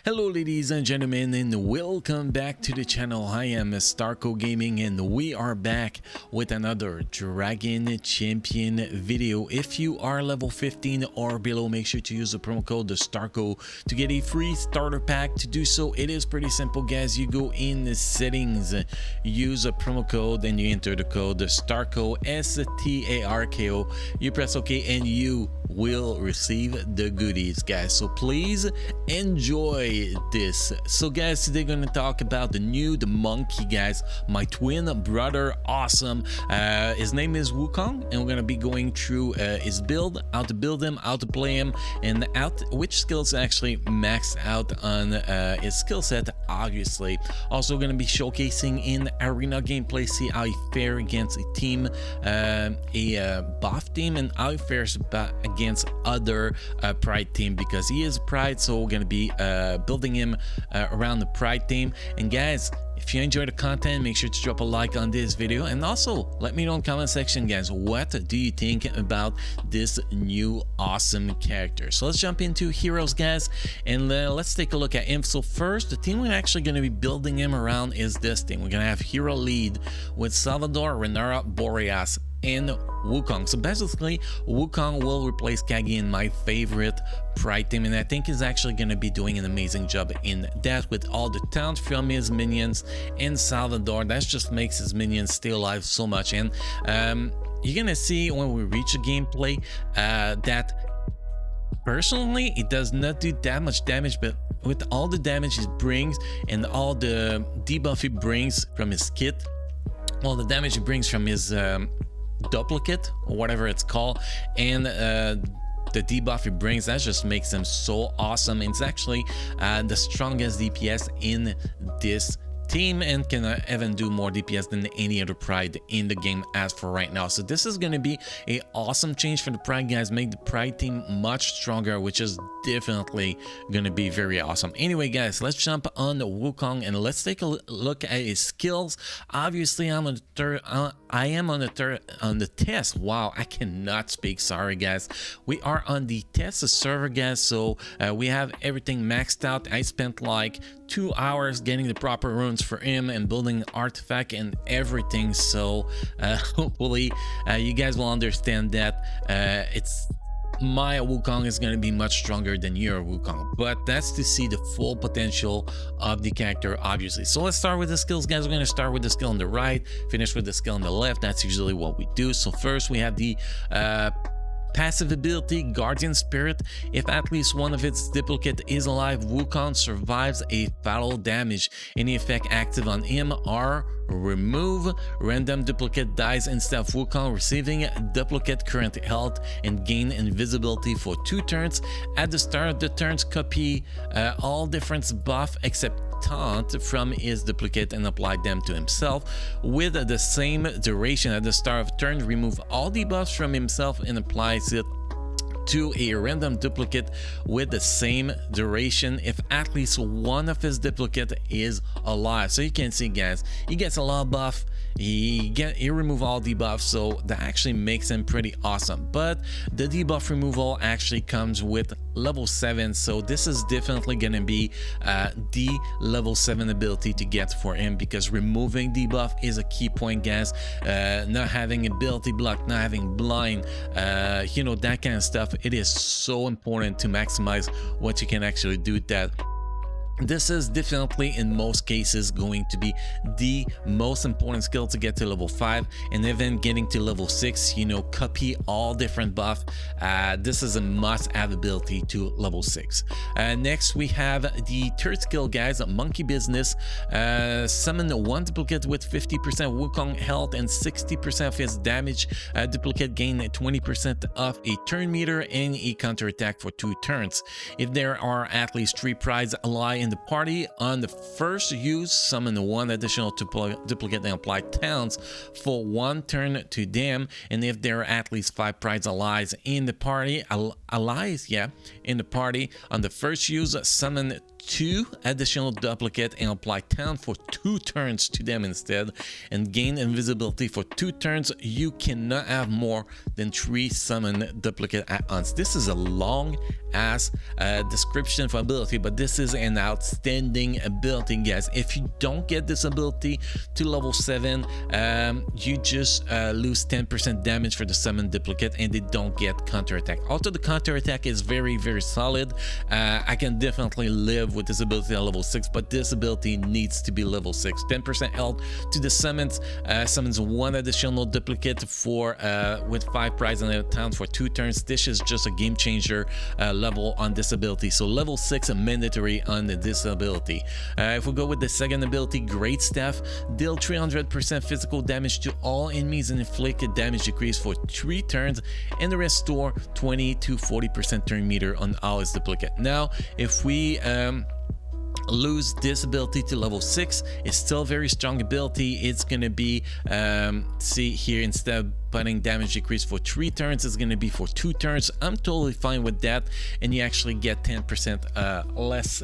Hello ladies and gentlemen, and welcome back to the channel. I am Starco Gaming and we are back with another Dragon Champion video. If you are level 15 or below, make sure to use the promo code STARCO to get a free starter pack. To do so, it is pretty simple guys. You go in the settings, use a promo code, and you enter the code STARCO, STARKO. You press OK and you will receive the goodies guys, so please enjoy this. So guys, today we're gonna talk about the monkey guys, my twin brother. Awesome. His name is Wukong, and we're gonna be going through his build, how to build him, how to play him, and which skills actually max out on his skill set, obviously. Also gonna be showcasing in arena gameplay, see how he fares against a team, a buff team, and how he fares against other pride team, because he is pride, so we're gonna be building him around the pride team. And guys, if you enjoy the content, make sure to drop a like on this video, and also let me know in the comment section guys, what do you think about this new awesome character. So let's jump into heroes guys, and let's take a look at him. So first, the team we're actually going to be building him around is this team. We're going to have hero lead with Salvador, Renara, Boreas, and Wukong. So basically, Wukong will replace Kagi in my favorite pride team, and I think he's actually going to be doing an amazing job in that, with all the taunt from his minions. And Salvador, that just makes his minions stay alive so much. And you're gonna see when we reach a gameplay that personally it does not do that much damage, but with all the damage it brings and all the debuff he brings from his kit, all the damage he brings from his duplicate or whatever it's called, and the debuff he brings, that just makes him so awesome. It's actually the strongest DPS in this team, and can even do more DPS than any other pride in the game as for right now. So this is going to be a awesome change for the pride guys, make the pride team much stronger, which is definitely going to be very awesome. Anyway guys, let's jump on the Wukong and let's take a look at his skills. Obviously I am on the test. Wow, I cannot speak, sorry guys. We are on the test server guys, so we have everything maxed out. I spent like 2 hours getting the proper runes for him and building artifact and everything, so hopefully you guys will understand that it's my Wukong is going to be much stronger than your Wukong, but that's to see the full potential of the character, obviously. So let's start with the skills guys. We're going to start with the skill on the right, finish with the skill on the left. That's usually what we do. So first we have the passive ability, Guardian Spirit. If at least one of its duplicate is alive, Wukong survives a fatal damage. Any effect active on him are remove random duplicate dies instead of Wukong receiving duplicate current health, and gain invisibility for 2 turns. At the start of the turns, copy all different buff except taunt from his duplicate and apply them to himself with the same duration. At the start of turn, remove all debuffs from himself and applies it to a random duplicate with the same duration if at least one of his duplicate is alive. So you can see guys, he gets a lot of buff, he remove all debuffs, so that actually makes him pretty awesome. But the debuff removal actually comes with level 7, so this is definitely gonna be the level 7 ability to get for him, because removing debuff is a key point guys. Not having ability block, not having blind, you know, that kind of stuff, it is so important to maximize what you can actually do with that. This is definitely in most cases going to be the most important skill to get to level 5, and even getting to level 6, you know, copy all different buff. This is a must-have ability to level 6. Next we have the third skill guys, Monkey Business. Summon one duplicate with 50% Wukong health and 60% of his damage. Duplicate gain 20% of a turn meter and a counter attack for 2 turns. If there are at least 3 prides alive in the party on the first use, summon one additional duplicate and apply taunts for 1 turn to them. And if there are at least 5 prides allies in the party, in the party on the first use, summon 2 additional duplicate and apply taunt for 2 turns to them instead, and gain invisibility for 2 turns. You cannot have more than 3 summon duplicate at once. This is a long ass description for ability, but this is an outstanding ability, guys. If you don't get this ability to level 7, you just lose 10% damage for the summon duplicate, and they don't get counterattack. Also, the counterattack is very solid. I can definitely live with this ability at level 6, but this ability needs to be level 6. 10% health to the summons. Summons 1 additional duplicate for with 5 prize on the town for 2 turns. This is just a game changer level on this ability. So level 6 mandatory on this ability. If we go with the second ability, Great Staff, deal 300% physical damage to all enemies and inflict a damage decrease for 3 turns, and restore 20 to 40% turn meter on all its duplicate. Now, if we lose this ability to level 6, it's still a very strong ability. It's gonna be see here, instead of putting damage decrease for 3 turns, it's going to be for 2 turns. I'm totally fine with that, and you actually get 10% less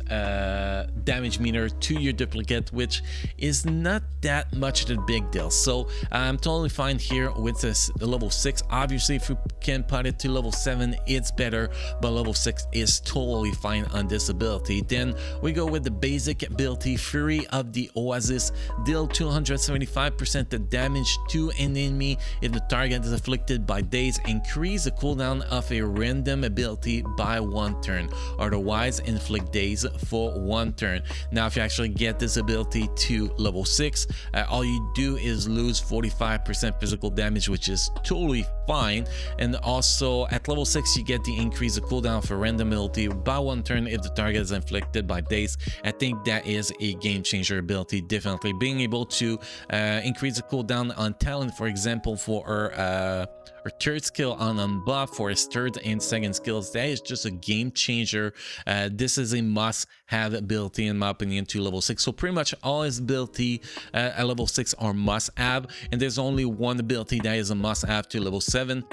damage meter to your duplicate, which is not that much of a big deal. So I'm totally fine here with this level 6. Obviously, if you can put it to level 7, it's better, but level 6 is totally fine on this ability. Then we go with the basic ability, Fury of the Oasis, deal 275% of damage to an enemy if the target is afflicted by daze. Increase the cooldown of a random ability by 1 turn, otherwise inflict daze for 1 turn. Now, if you actually get this ability to level 6, all you do is lose 45% physical damage, which is totally fine. And also at level 6, you get the increase the cooldown of a random ability by 1 turn if the target is inflicted by daze. I think that is a game changer ability. Definitely being able to increase the cooldown on talent, for example, for her third skill on unbuff, for his third and second skills, that is just a game changer. This is a must-have ability in my opinion to level 6. So pretty much all his ability at level 6 are must-have, and there's only one ability that is a must-have to level 7.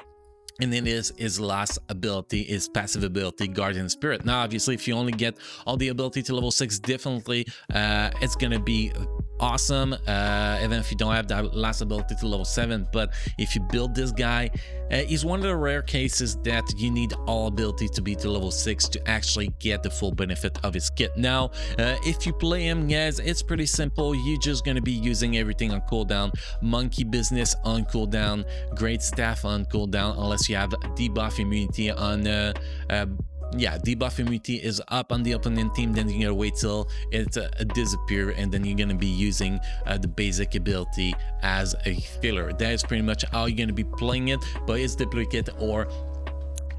And it is his last ability, his passive ability, Guardian Spirit. Now, obviously, if you only get all the ability to level 6, definitely it's gonna be awesome, even if you don't have that last ability to level 7. But if you build this guy, he's one of the rare cases that you need all ability to be to level 6 to actually get the full benefit of his kit. Now, if you play him, guys, it's pretty simple. You're just gonna be using everything on cooldown. Monkey Business on cooldown, Great Staff on cooldown, unless you have debuff immunity on yeah, debuff immunity is up on the opponent team, then you're gonna wait till it disappear, and then you're gonna be using the basic ability as a filler. That is pretty much how you're gonna be playing it, but his duplicate or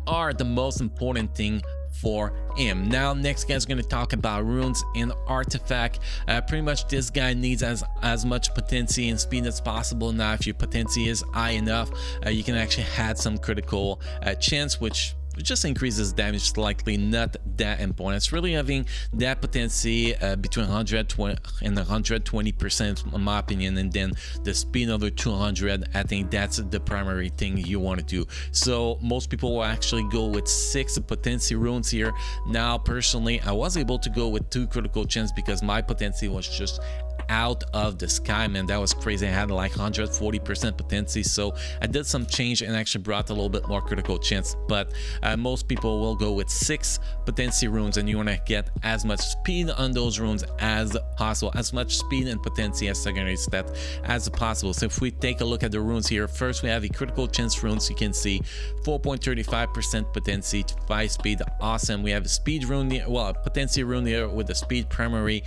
are the most important thing for him. Now, next guy's going to talk about runes and artifact. Pretty much this guy needs as much potency and speed as possible. Now, if your potency is high enough, you can actually add some critical chance, which just increases damage slightly, not that important. It's really having that potency between 120 and 120% in my opinion, and then the speed over 200. I think that's the primary thing you want to do. So most people will actually go with 6 potency runes here. Now, personally, I was able to go with 2 critical chance because my potency was just out of the sky, man. That was crazy. I had like 140% potency, so I did some change and actually brought a little bit more critical chance. But most people will go with 6 potency runes, and you want to get as much speed on those runes as possible, as much speed and potency as secondary stat as possible. So if we take a look at the runes here, first we have a critical chance runes. You can see 4.35% potency, 5 speed, awesome. We have a speed rune here, well, a potency rune here with the speed primary,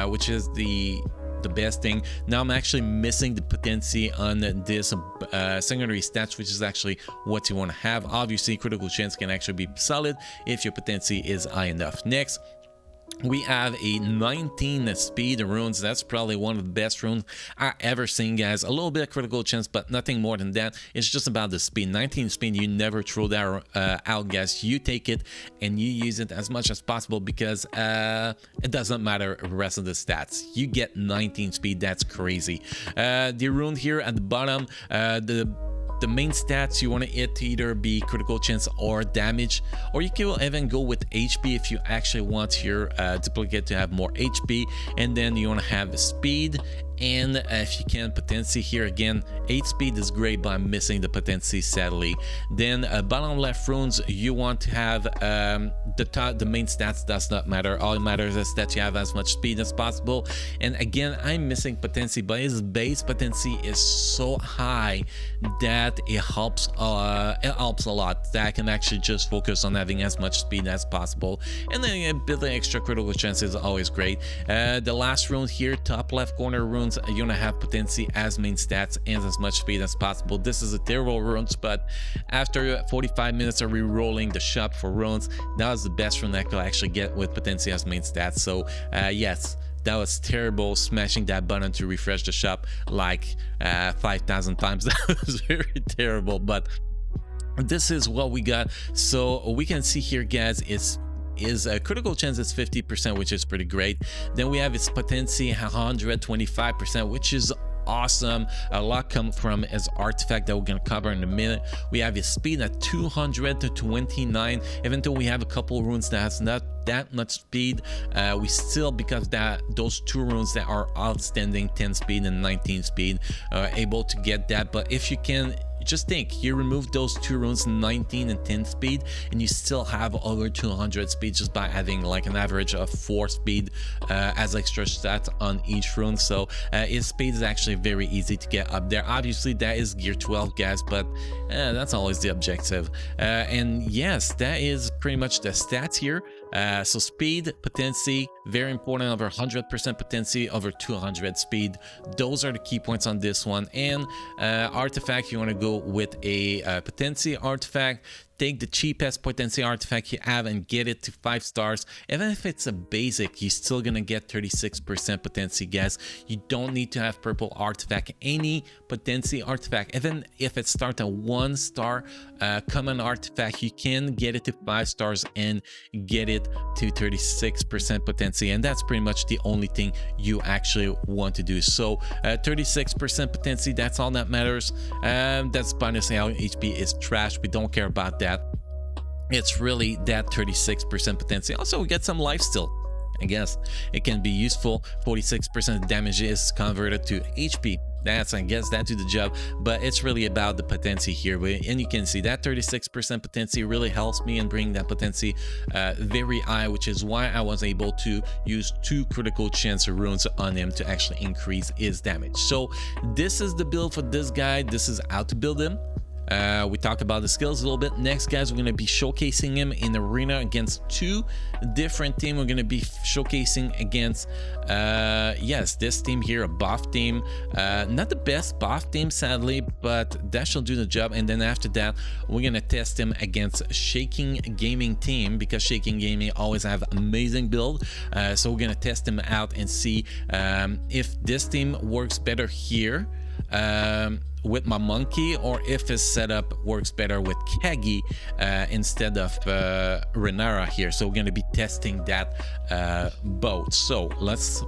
which is the best thing. Now I'm actually missing the potency on this secondary stats, which is actually what you want to have. Obviously, critical chance can actually be solid if your potency is high enough. Next, we have a 19 speed runes. That's probably one of the best runes I ever seen, guys. A little bit of critical chance, but nothing more than that. It's just about the speed. 19 speed, you never throw that out, guys. You take it and you use it as much as possible, because it doesn't matter the rest of the stats. You get 19 speed. That's crazy. The rune here at the bottom, the main stats you want to hit to either be critical chance or damage, or you can even go with HP if you actually want your duplicate to have more HP. And then you want to have speed And if you can, potency here again, 8 speed is great, but I'm missing the potency sadly. Then bottom left runes, you want to have the main stats does not matter. All it matters is that you have as much speed as possible. And again, I'm missing potency, but his base potency is so high that it helps a lot. That I can actually just focus on having as much speed as possible, and then a bit of extra critical chance is always great. The last rune here, top left corner runes, you want to have potency as main stats and as much speed as possible. This is a terrible runes, but after 45 minutes of re-rolling the shop for runes, that was the best rune I could actually get with potency as main stats. So yes, that was terrible, smashing that button to refresh the shop like 5,000 times. That was very terrible, but this is what we got. So we can see here, guys, is a critical chance is 50%, which is pretty great. Then we have its potency 125%, which is awesome. A lot come from his artifact that we're going to cover in a minute. We have his speed at 200 to 29. Even though we have a couple runes that has not that much speed, we still, because those 2 runes that are outstanding, 10 speed and 19 speed, able to get that. But if you can, just think, you remove those 2 runes, 19 and 10 speed, and you still have over 200 speed just by having like an average of 4 speed as extra stats on each rune. So his speed is actually very easy to get up there. Obviously that is gear 12, guys, but that's always the objective. And yes, that is pretty much the stats here. So speed, potency, very important, over 100% potency, over 200 speed. Those are the key points on this one. And artifact, you want to go with a potency artifact. Take the cheapest potency artifact you have and get it to 5 stars. Even if it's a basic, you're still gonna get 36% potency, guys. You don't need to have purple artifact. Any potency artifact, even if it starts at 1 star common artifact, you can get it to 5 stars and get it to 36% potency. And that's pretty much the only thing you actually want to do. So 36% potency, that's all that matters. That's bonus HP is trash. We don't care about that. It's really that 36% potency. Also, we get some life still. I guess it can be useful. 46% damage is converted to HP. I guess that do the job, but it's really about the potency here. And you can see that 36% potency really helps me in bringing that potency very high, which is why I was able to use 2 critical chance runes on him to actually increase his damage. So this is the build for this guy. This is how to build him. We talked about the skills a little bit. Next, guys, we're going to be showcasing him in arena against 2 different teams. We're going to be showcasing against yes, this team here, a buff team, not the best buff team sadly, but that shall do the job. And then after that, we're going to test him against Shaking Gaming team, because Shaking Gaming always have amazing build. So we're going to test him out and see if this team works better here with my monkey, or if his setup works better with Kagi instead of Renara here. So we're going to be testing that both. So let's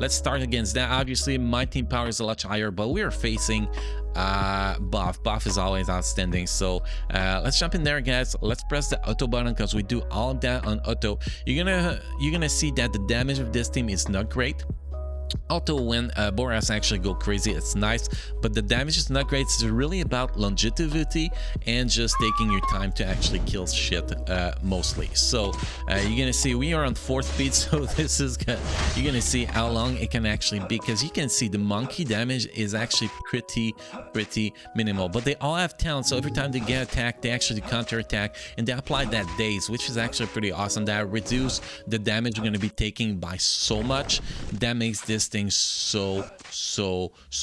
start against that. Obviously my team power is a lot higher, but we are facing buff is always outstanding. So let's jump in there, guys. Let's press the auto button, because we do all of that on auto. You're gonna see that the damage of this team is not great. Auto, when Boras actually go crazy, it's nice, but the damage is not great. It's really about longevity and just taking your time to actually kill shit mostly. So you're gonna see we are on 4th speed, so this is you're gonna see how long it can actually be, because you can see the monkey damage is actually pretty minimal, but they all have talent. So every time they get attacked, they actually counter attack, and they apply that daze, which is actually pretty awesome. That reduce the damage you're gonna be taking by so much. That makes this thing so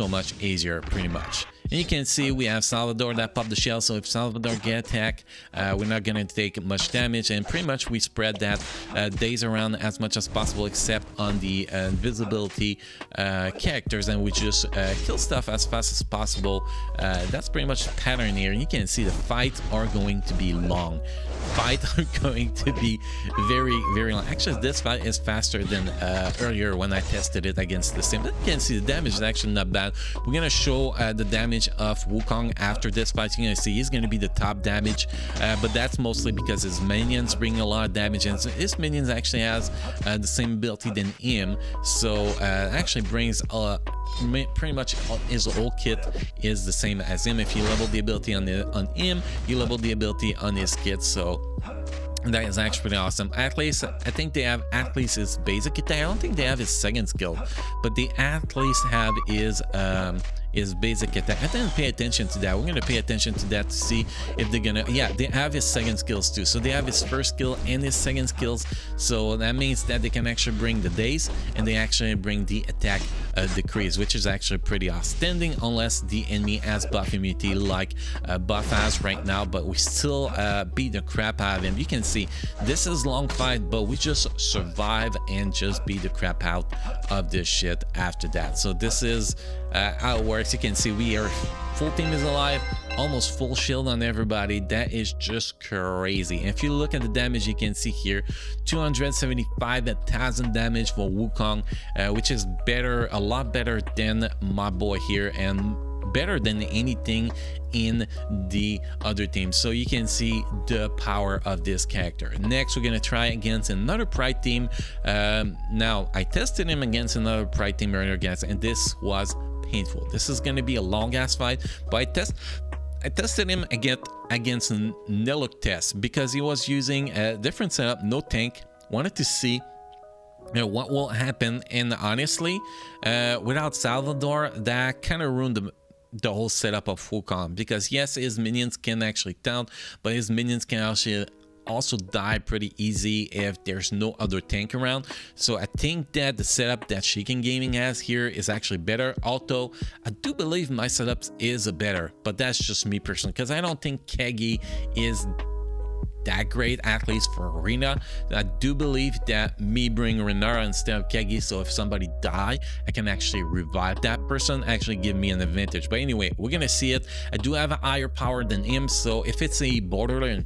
much easier, pretty much. And you can see we have Salvador that popped the shell, so if Salvador get attacked, we're not gonna take much damage, and pretty much we spread that daze around as much as possible, except on the invisibility characters, and we just kill stuff as fast as possible. That's pretty much the pattern here. You can see the fights are going to be long. Fights are going to be very long. Actually, this fight is faster than earlier when I tested it against the same. But you can see the damage is actually not bad. We're gonna show the damage damage of Wukong after this fight. You're gonna see he's gonna be the top damage, but that's mostly because his minions bring a lot of damage, and his minions actually has the same ability than him, so actually brings pretty much his whole kit is the same as him. If you level the ability on him, you level the ability on his kit, so that is actually pretty awesome. Atlas, I think they have Atlas's basic attack. I don't think they have his second skill, but the Atlas have his basic attack. I didn't pay attention to that. We're gonna pay attention to that to see if they're gonna, yeah, they have his second skills too. So they have his first skill and his second skills. So that means that they can actually bring the daze, and they actually bring the attack decrease, which is actually pretty outstanding, unless the enemy has buff immunity like buff has right now. But we still beat the crap out of him. You can see this is long fight, but we just survive and just beat the crap out of this shit after that. So this is how it works. You can see we are full team is alive, almost full shield on everybody. That is just crazy. And if you look at the damage, you can see here 275,000 damage for Wukong, which is better, a lot better than my boy here, and better than anything in the other team. So you can see the power of this character. Next, we're gonna try against another Pride team. Now I tested him against another Pride team earlier, guys, and this was painful. This is gonna be a long ass fight, but I tested him against Neluk test because he was using a different setup, no tank. Wanted to see what will happen, and honestly, without Salvador, that kind of ruined the whole setup of Wukong, because yes, his minions can actually taunt, but his minions can actually also die pretty easy if there's no other tank around. So I think that the setup that Chicken Gaming has here is actually better, although I do believe my setup is better, but that's just me personally, because I don't think Kegi is that great, at least for arena. I do believe that me bring Renara instead of Kegi, so if somebody die, I can actually revive that person, actually give me an advantage. But anyway, we're gonna see it. I do have a higher power than him, so if it's a borderline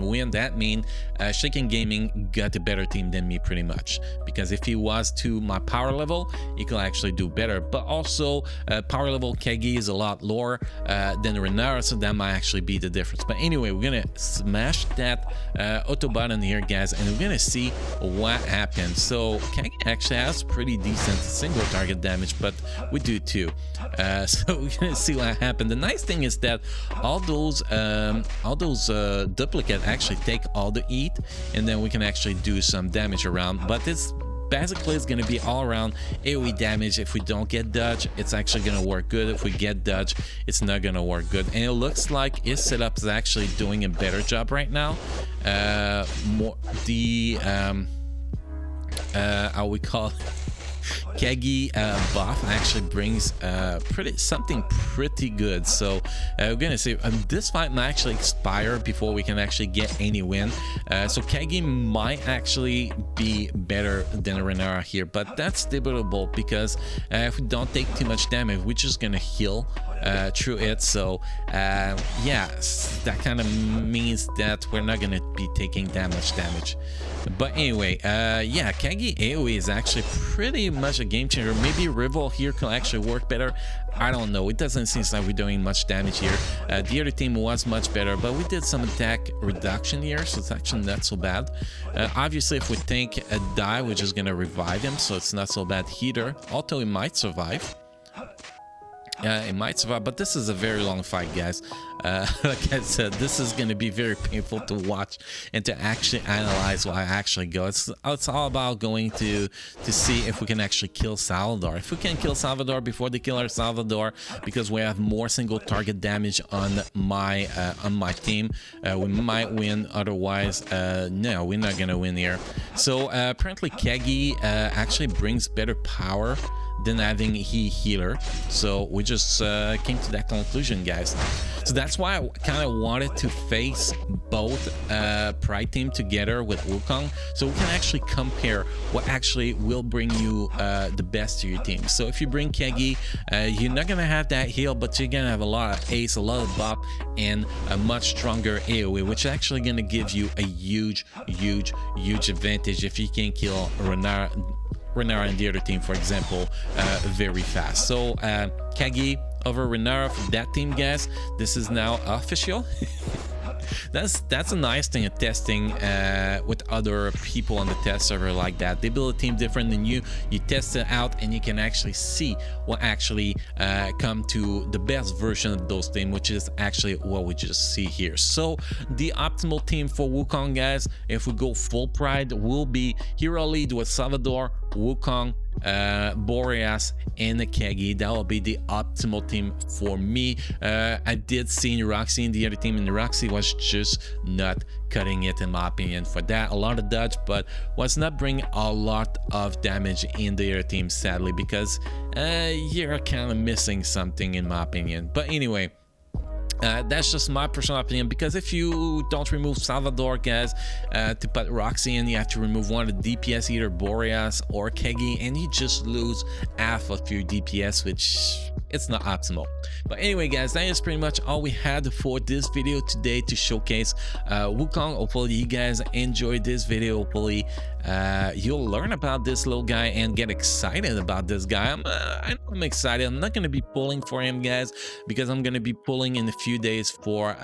win, that means Shaken Gaming got a better team than me pretty much, because if he was to my power level, he could actually do better. But also power level Kegi is a lot lower than Renara, so that might actually be the difference. But anyway, we're gonna smash that auto button here, guys, and we're gonna see what happens. So Kegi actually has pretty decent single target damage, but we do too, so we're gonna see what happened. The nice thing is that all those duplicate actually take all the heat, and then we can actually do some damage around. But this basically is going to be all around AoE damage. If we don't get dodge, it's actually going to work good. If we get dodge, it's not going to work good. And it looks like his setup is actually doing a better job right now. How we call it, Kegi buff actually brings something pretty good. So we're gonna see this fight might actually expire before we can actually get any win. So Kegi might actually be better than Renara here, but that's debatable, because if we don't take too much damage, we're just gonna heal through it. So yeah, that kind of means that we're not gonna be taking that much damage. But anyway, yeah, Kegi AoE is actually pretty much a game changer. Maybe Rival here can actually work better. I don't know. It doesn't seem like we're doing much damage here. The other team was much better, but we did some attack reduction here, so it's actually not so bad. Obviously, if we tank a die, we're just gonna revive him, so it's not so bad either. Although he might survive. It might survive, but this is a very long fight, guys. Like I said, this is going to be very painful to watch and to actually analyze why I actually go. It's all about going to see if we can actually kill Salvador. If we can kill Salvador before they kill our Salvador, because we have more single target damage on my team, we might win. Otherwise, no, we're not going to win here. So apparently Kegi actually brings better power than having healer, so we just came to that conclusion, guys. So that's why I kind of wanted to face both Pride team together with Wukong, so we can actually compare what actually will bring you the best to your team. So if you bring Kegi, you're not gonna have that heal, but you're gonna have a lot of ace, a lot of buff, and a much stronger AoE, which is actually gonna give you a huge advantage if you can kill Renara and the other team, for example, very fast. So Kegi, over Renara for that team, guys. This is now official. That's a nice thing of testing with other people on the test server like that. They build a team different than you. You test it out and you can actually see what actually come to the best version of those teams, which is actually what we just see here. So the optimal team for Wukong, guys, if we go full pride, will be hero lead with Salvador, Wukong, Boreas, and Kegi. That will be the optimal team for me. I did see Roxy in the other team, and Roxy was just not cutting it in my opinion for that. A lot of dodge, but was not bringing a lot of damage in the other team, sadly, because you're kind of missing something in my opinion. But anyway, that's just my personal opinion, because if you don't remove Salvador, guys, to put Roxy in, you have to remove one of the DPS, either Boreas or Kegi, and you just lose half of your DPS, which it's not optimal. But anyway, guys, that is pretty much all we had for this video today to showcase Wukong. Hopefully you guys enjoyed this video. Hopefully you'll learn about this little guy and get excited about this guy. I'm excited. I'm not going to be pulling for him, guys, because I'm going to be pulling in a few days for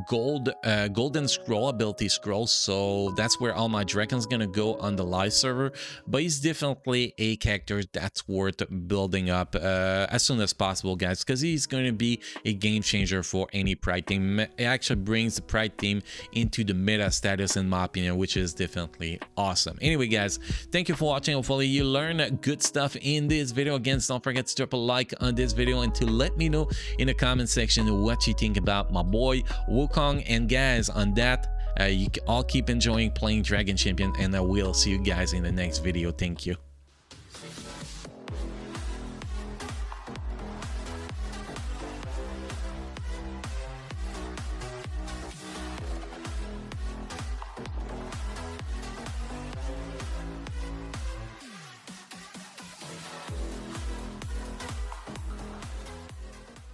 golden scroll, ability scroll. So that's where all my dragons gonna go on the live server. But he's definitely a character that's worth building up as soon as possible, guys, because he's going to be a game changer for any pride team. It actually brings the pride team into the meta status, in my opinion, which is definitely awesome. Anyway, guys, thank you for watching. Hopefully you learned good stuff in this video. Again, don't forget to drop a like on this video and to let me know in the comment section what you think about my boy Wukong. And guys, on that, you all keep enjoying playing Dragon Champion, and I will see you guys in the next video. Thank you.